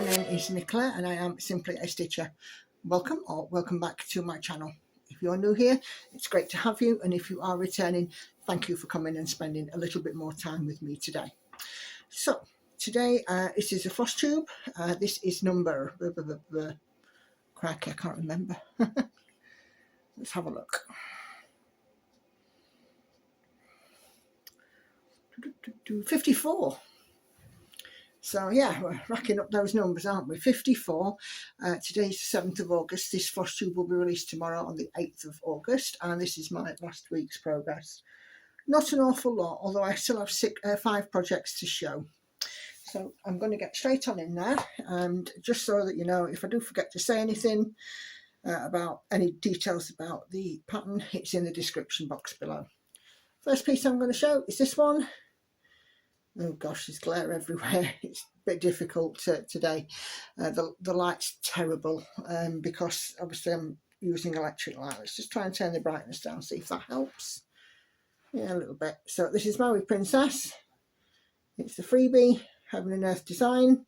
name is Nicola and I am simply a stitcher. Welcome or welcome back to my channel. If you're new here, it's great to have you, and if you are returning, thank you for coming and spending a little bit more time with me today. So today this is a frost tube. This is number cracky, I can't remember. Let's have a look. Do 54. So yeah, we're racking up those numbers, aren't we? 54. Today's the 7th of August. This frost tube will be released tomorrow on the 8th of August, and this is my last week's progress. Not an awful lot, although I still have 5 projects to show. So I'm going to get straight on in there, and just so that you know, if I do forget to say anything about any details about the pattern, it's in the description box below. First piece I'm going to show is this one. Oh gosh, there's glare everywhere. It's a bit difficult today. The light's terrible because obviously I'm using electric light. Let's just try and turn the brightness down, see if that helps. Yeah, a little bit. So this is Maui Princess. It's the freebie, Heaven and Earth design.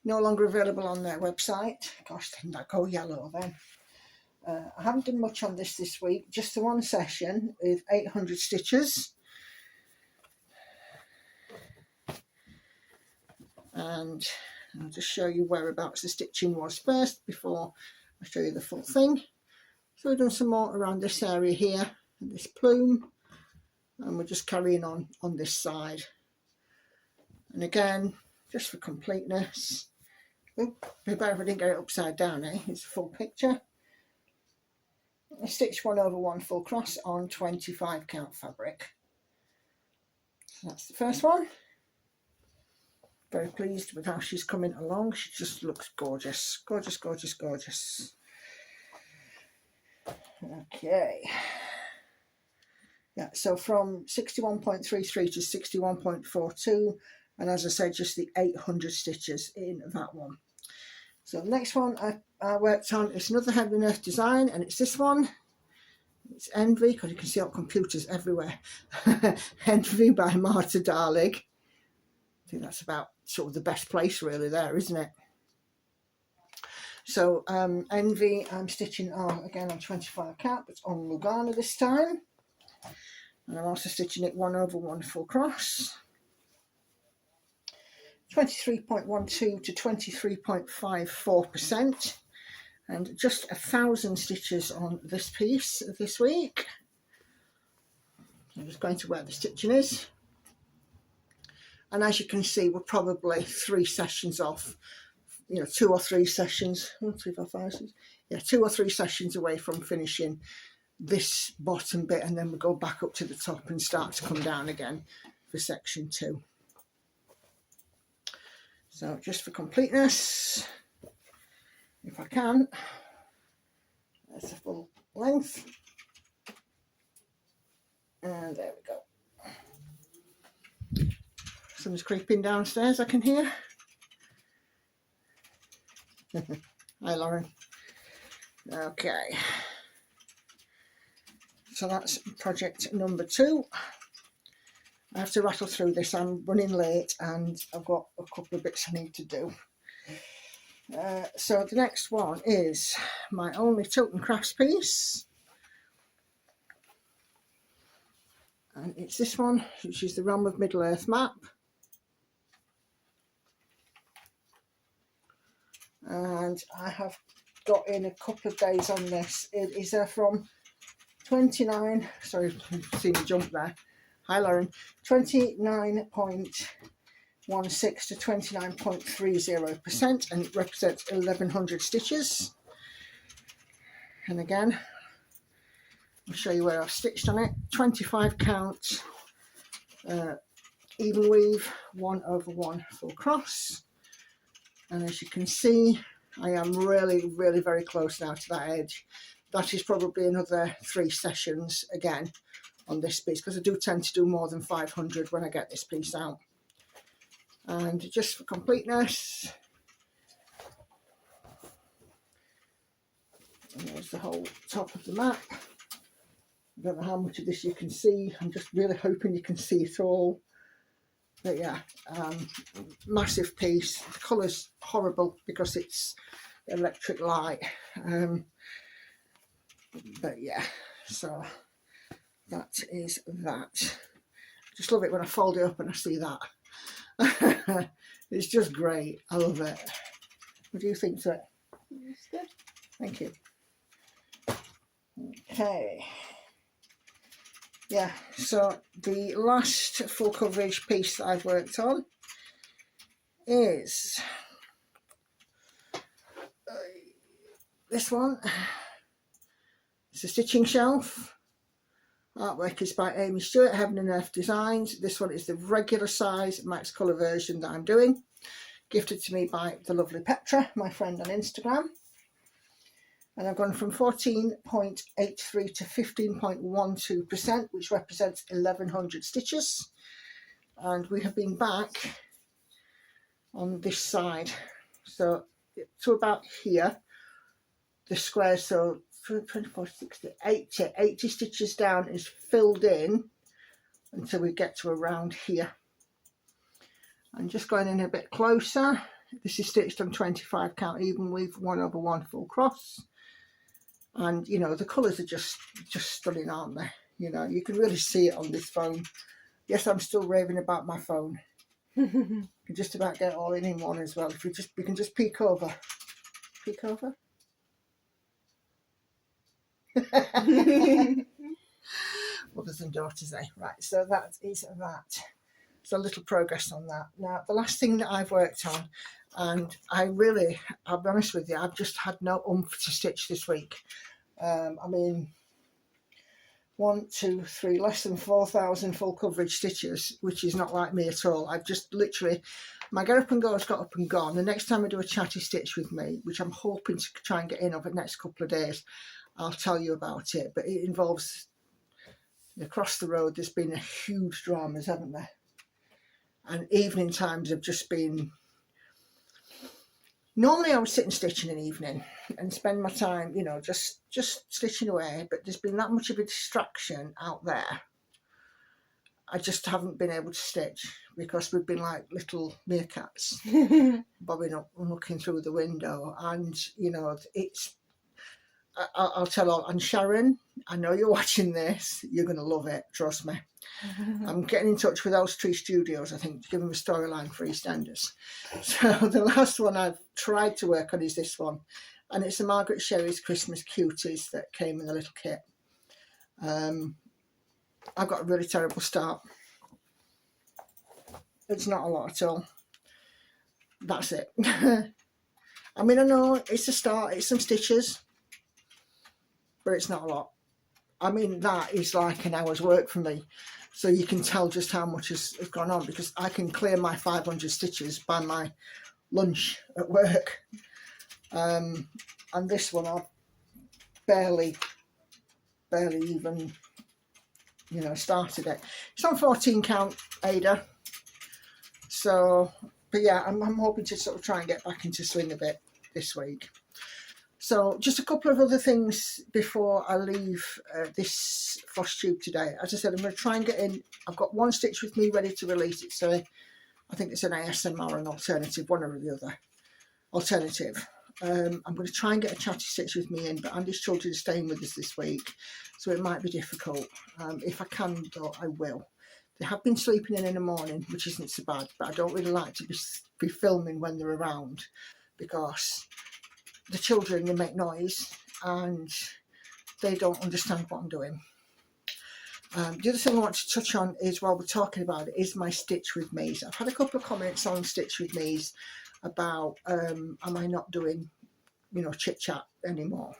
No longer available on their website. Gosh, didn't that go yellow then? I haven't done much on this week, just the one session with 800 stitches. And I'll just show you whereabouts the stitching was first before I show you the full thing. So we've done some more around this area here, this plume, and we're just carrying on this side. And again, just for completeness, oh, be better if I didn't get it upside down, eh? It's a full picture. I stitched 1 over 1 full cross on 25 count fabric. So that's the first one. Very pleased with how she's coming along. She just looks gorgeous. Gorgeous, gorgeous, gorgeous. Okay. Yeah, so from 61.33 to 61.42, and as I said, just the 800 stitches in that one. So the next one I worked on is another Heaven and Earth design, and it's this one. It's Envy, because you can see our computers everywhere. Envy by Marta Dahlig. I think that's about sort of the best place really there, isn't it? So Envy, I'm stitching on again on 25 count, but on Lugana this time, and I'm also stitching it 1 over 1 full cross, 23.12 to 23.54%, and just 1,000 stitches on this piece this week. I'm just going to where the stitching is. And as you can see, we're probably 3 sessions off, you know, 2 or 3 sessions, 1, 2, 3, 4, 5, 6, yeah, 2 or 3 sessions away from finishing this bottom bit, and then we go back up to the top and start to come down again for section 2. So just for completeness, if I can, that's a full length, and there we go. Someone's creeping downstairs, I can hear. Hi Lauren. Okay, so that's project number 2. I have to rattle through this, I'm running late and I've got a couple of bits I need to do. So the next one is my only Tilton Crafts piece, and it's this one, which is the Realm of Middle Earth map. And I have got in a couple of days on this. It is from 29, sorry, you've seen me jump there. Hi Lauren. 29.16 to 29.30%, and it represents 1,100 stitches. And again, I'll show you where I've stitched on it. 25 count, even weave, 1 over 1 full cross. And as you can see, I am really, really very close now to that edge. That is probably another 3 sessions again on this piece, because I do tend to do more than 500 when I get this piece out. And just for completeness, and there's the whole top of the map. I don't know how much of this you can see. I'm just really hoping you can see it all. But yeah, massive piece. The colour's horrible because it's electric light. But yeah, so that is that. Just love it when I fold it up and I see that. It's just great. I love it. What do you think, sir? It's good. Thank you. Okay. Yeah, so the last full coverage piece that I've worked on is this one. It's a stitching shelf. Artwork is by Aimee Stewart, Heaven and Earth Designs. This one is the regular size max colour version that I'm doing. Gifted to me by the lovely Petra, my friend on Instagram. And I've gone from 14.83 to 15.12%, which represents 1100 stitches. And we have been back on this side. So to about here, the square, so 24, 60, 80 stitches down is filled in until we get to around here. I'm just going in a bit closer. This is stitched on 25 count even weave, 1/1 full cross. And you know, the colours are just stunning, aren't they? You know, you can really see it on this phone. Yes, I'm still raving about my phone. You can just about get it all in one as well. If we can just peek over. Peek over. Mothers and daughters, eh? Right, so that is that. So a little progress on that. Now, the last thing that I've worked on, and I'll be honest with you, I've just had no oomph to stitch this week. I mean, 1, 2, 3, less than 4,000 full coverage stitches, which is not like me at all. I've just literally, my get up and go has got up and gone. The next time I do a chatty stitch with me, which I'm hoping to try and get in over the next couple of days, I'll tell you about it. But it involves, across the road, there's been a huge dramas, haven't there? And evening times have just been, normally I would sit and stitch in an evening and spend my time, you know, just stitching away, but there's been that much of a distraction out there. I just haven't been able to stitch because we've been like little meerkats bobbing up and looking through the window. And, you know, it's, I'll tell all, and Sharon, I know you're watching this, you're going to love it, trust me. I'm getting in touch with Elstree Tree Studios, I think, to give them a storyline for EastEnders. So the last one I've tried to work on is this one, and it's a Margaret Sherry's Christmas Cuties that came in the little kit. I've got a really terrible start. It's not a lot at all. That's it. I mean, I know it's a start, it's some stitches, but it's not a lot. I mean, that is like an hour's work for me. So you can tell just how much has gone on, because I can clear my 500 stitches by my lunch at work. And this one I've barely even, you know, started it. It's on 14 count Ada. So, but yeah, I'm hoping to sort of try and get back into swing a bit this week. So just a couple of other things before I leave this floss tube today. As I said, I'm going to try and get in. I've got one stitch with me ready to release it. So I think it's an ASMR, an alternative, one or the other. Alternative. I'm going to try and get a chatty stitch with me in, but Andy's children are staying with us this week, so it might be difficult. If I can, though, I will. They have been sleeping in the morning, which isn't so bad, but I don't really like to be filming when they're around, because the children, they make noise and they don't understand what I'm doing. The other thing I want to touch on is, while we're talking about it, is my Stitch with Me's. I've had a couple of comments on Stitch with Me's about am I not doing, you know, chit chat anymore.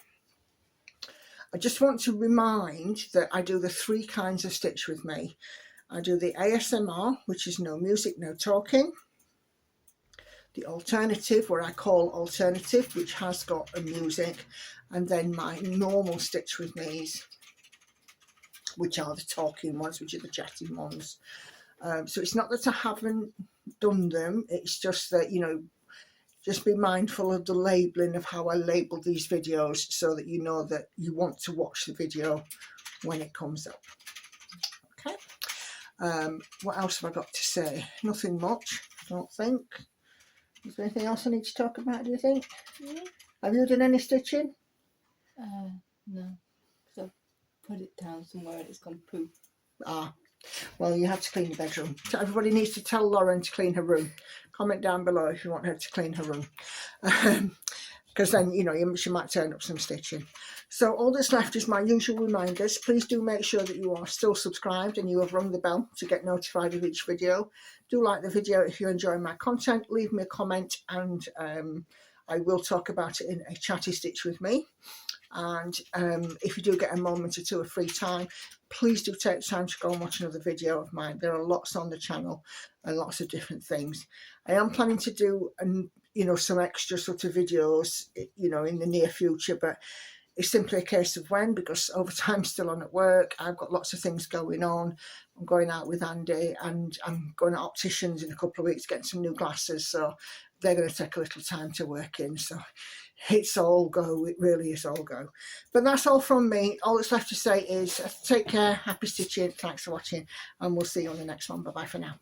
I just want to remind that I do the 3 kinds of Stitch with Me. I do the ASMR, which is no music, no talking. The alternative, where I call alternative, which has got a music, and then my normal Stitch with Me's, which are the talking ones, which are the chatting ones. So it's not that I haven't done them, it's just that, you know, just be mindful of the labelling of how I label these videos, so that you know that you want to watch the video when it comes up. Okay. What else have I got to say? Nothing much, I don't think. Is there anything else I need to talk about, do you think? Yeah. Have you done any stitching? No, because I've put it down somewhere and it's gone poof. Ah, well, you have to clean your bedroom. So everybody needs to tell Lauren to clean her room. Comment down below if you want her to clean her room. Because then, you know, she might turn up some stitching. So all that's left is my usual reminders. Please do make sure that you are still subscribed and you have rung the bell to get notified of each video. Do like the video if you're enjoying my content. Leave me a comment and I will talk about it in a chatty stitch with me. And if you do get a moment or two of free time, please do take the time to go and watch another video of mine. There are lots on the channel and lots of different things. I am planning to do you know, some extra sort of videos, you know, in the near future, but it's simply a case of when, because overtime's still on at work. I've got lots of things going on. I'm going out with Andy and I'm going to opticians in a couple of weeks getting some new glasses, so they're going to take a little time to work in. So it's all go, it really is all go. But that's all from me. All that's left to say is take care, happy stitching, thanks for watching, and we'll see you on the next one. Bye bye for now.